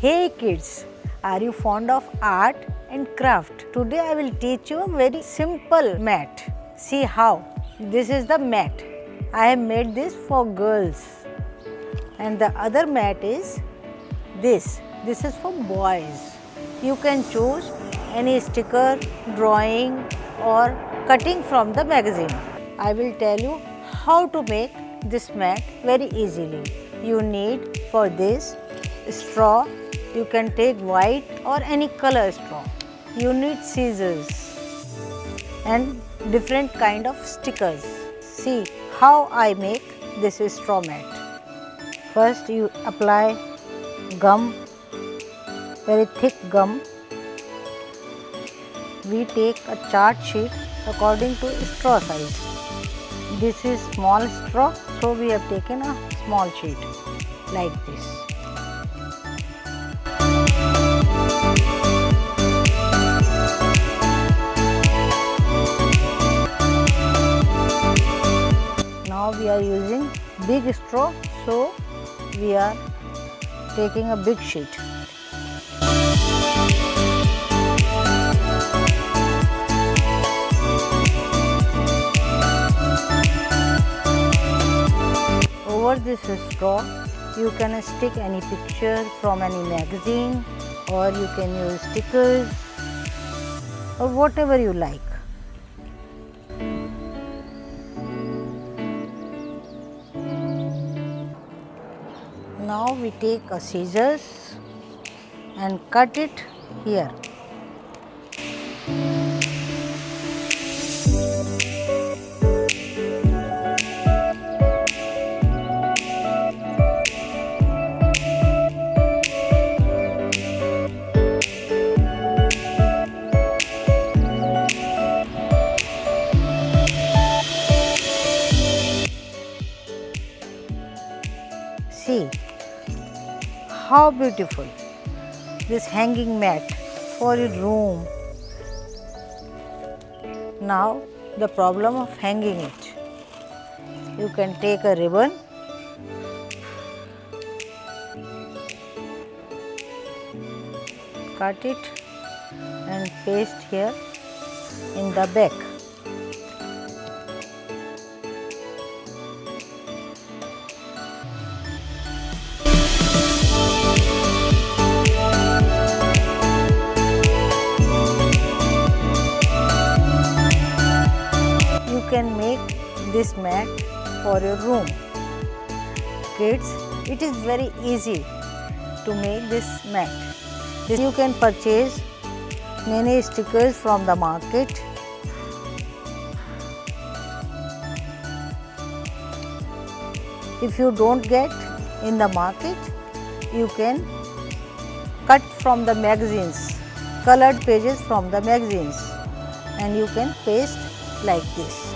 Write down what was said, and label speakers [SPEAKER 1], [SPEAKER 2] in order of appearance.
[SPEAKER 1] Hey kids, are you fond of art and craft? Today I will teach you a very simple mat. See how? This is the mat. I have made this for girls. And the other mat is this. This is for boys. You can choose any sticker, drawing or cutting from the magazine. I will tell you how to make this mat very easily. You need for this straw. You can take white or any color straw. You need scissors and different kind of stickers. See how I make this straw mat. First you apply gum, very thick gum. We take a chart sheet according to straw size. This is small straw, so we have taken a small sheet like this. Now we are using big straw, so we are taking a big sheet. Over this straw, you can stick any picture from any magazine, or you can use stickers or whatever you like. Now we take a scissors and cut it here. See how beautiful this hanging mat for your room. Now the problem of hanging it. You can take a ribbon, cut it and paste here in the back. You can make this mat for your room. Kids, it is very easy to make this mat. You can purchase many stickers from the market. If you don't get in the market, you can cut from the magazines, colored pages from the magazines, and you can paste like this.